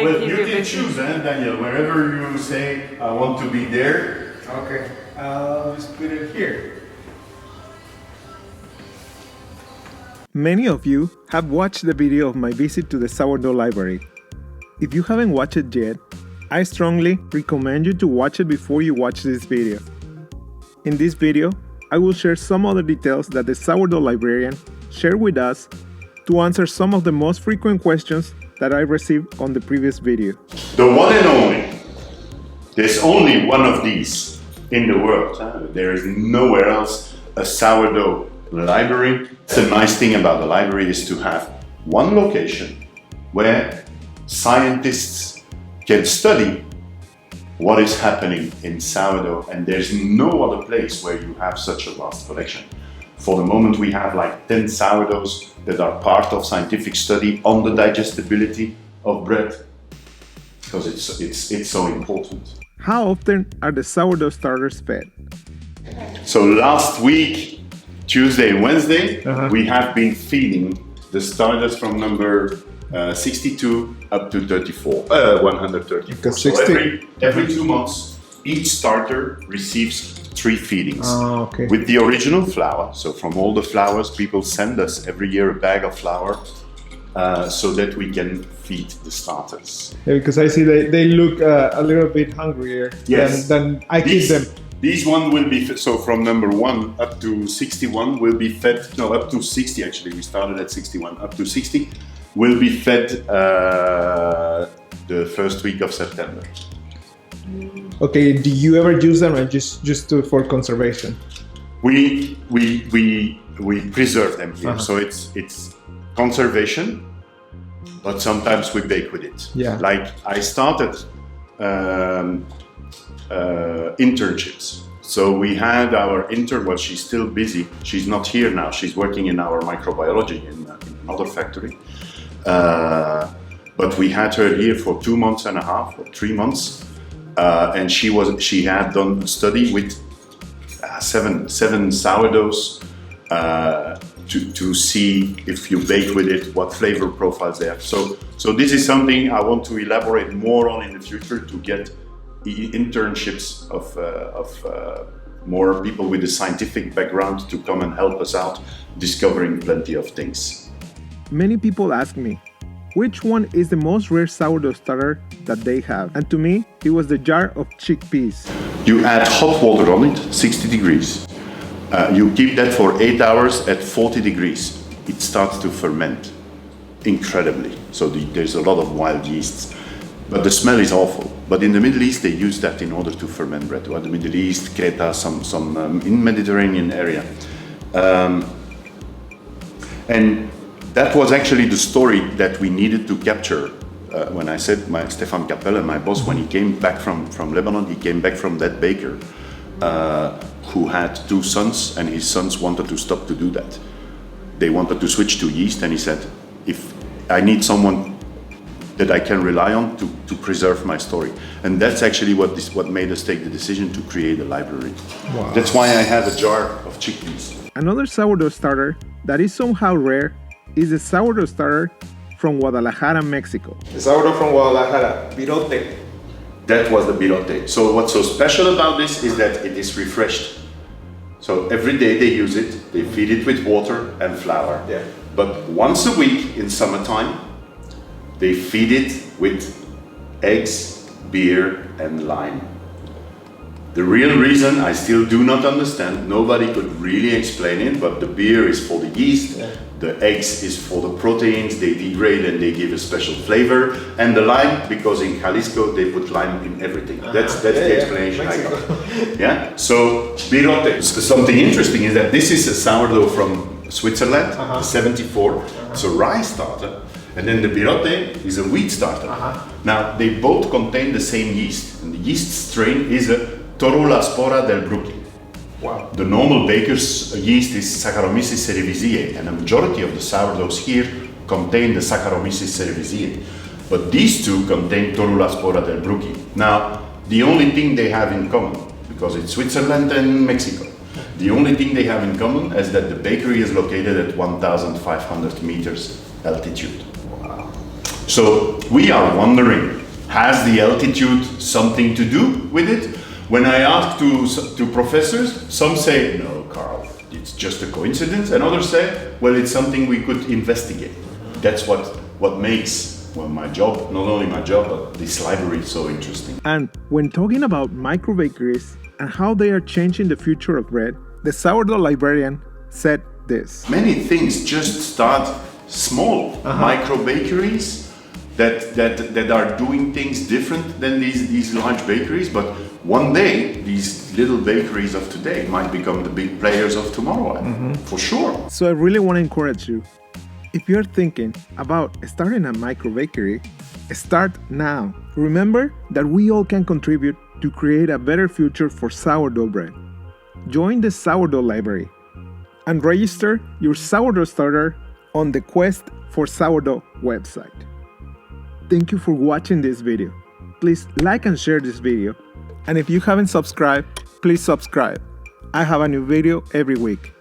Well, you can choose, Daniel, wherever you say, I want to be there. Okay, I'll just put it here. Many of you have watched the video of my visit to the sourdough library. If you haven't watched it yet, I strongly recommend you to watch it before you watch this video. In this video, I will share some other details that the sourdough librarian shared with us to answer some of the most frequent questions that I received on the previous video. The one and only. There's only one of these in the world. There is nowhere else a sourdough library. The nice thing about the library is to have one location where scientists can study what is happening in sourdough, and there's no other place where you have such a vast collection. For the moment we have like 10 sourdoughs that are part of scientific study on the digestibility of bread, because it's so important. How often are the sourdough starters fed? So last week, Tuesday and Wednesday, we have been feeding the starters from number 62 up to 130. Because so 60... every 2 months, each starter receives 3 feedings okay. with the original flour. So from all the flours, people send us every year a bag of flour so that we can feed the starters. Yeah, because I see they look a little bit hungrier than I keep them. These one will be fed, so from number 1 up to 61 will be fed, no, up to 60 actually, we started at 61, up to 60 will be fed the first week of September. Okay, do you ever use them or just for conservation? We preserve them here, so it's conservation, but sometimes we bake with it. Yeah. Like I started internships. So we had our intern, well, she's still busy. She's not here now. She's working in our microbiology in another factory. But we had her here for 2 months and a half or 3 months. And she had done a study with seven sourdoughs to see if you bake with it, what flavor profiles they have. So this is something I want to elaborate more on in the future, to get internships of more people with a scientific background to come and help us out discovering plenty of things. Many people ask me, which one is the most rare sourdough starter that they have? And to me, it was the jar of chickpeas. You add hot water on it, 60 degrees. You keep that for 8 hours at 40 degrees. It starts to ferment incredibly. So there's a lot of wild yeasts. But the smell is awful. But in the Middle East, they use that in order to ferment bread. Or the Middle East, Creta, some in Mediterranean area. And that was actually the story that we needed to capture. When I said Stefan Capelle, my boss, when he came back from Lebanon, he came back from that baker who had 2 sons, and his sons wanted to stop to do that. They wanted to switch to yeast, and he said, if I need someone that I can rely on to preserve my story. And that's actually what made us take the decision to create a library. Wow. That's why I have a jar of chickpeas. Another sourdough starter that is somehow rare is the sourdough starter from Guadalajara, Mexico. The sourdough from Guadalajara, birote. That was the birote. So what's so special about this is that it is refreshed. So every day they use it, they feed it with water and flour. Yeah. But once a week in summertime, they feed it with eggs, beer, and lime. The real reason I still do not understand, nobody could really explain it, but the beer is for the yeast, the eggs is for the proteins, they degrade and they give a special flavor, and the lime, because in Jalisco they put lime in everything. That's the explanation I got. Yeah. So birote. Something interesting is that this is a sourdough from Switzerland, 74. It's a rye starter. And then the birote is a wheat starter. Now, they both contain the same yeast. And the yeast strain is a Torulaspora del Bruchi. Wow. The normal baker's yeast is Saccharomyces cerevisiae, and a majority of the sourdoughs here contain the Saccharomyces cerevisiae. But these two contain Torulaspora del Bruchi. Now, the only thing they have in common, because it's Switzerland and Mexico, the only thing they have in common is that the bakery is located at 1,500 meters altitude. So we are wondering, has the altitude something to do with it? When I ask to professors, some say, no, Carl, it's just a coincidence, and others say, well, it's something we could investigate. That's what makes, well, my job, not only my job, but this library so interesting. And when talking about micro bakeries and how they are changing the future of bread, the sourdough librarian said this. Many things just start small, micro bakeries that are doing things different than these large bakeries, but one day these little bakeries of today might become the big players of tomorrow, for sure. So I really want to encourage you, if you're thinking about starting a micro bakery, start now. Remember that we all can contribute to create a better future for sourdough bread. Join the Sourdough Library and register your sourdough starter on the Quest for Sourdough website. Thank you for watching this video. Please like and share this video. And if you haven't subscribed, please subscribe. I have a new video every week.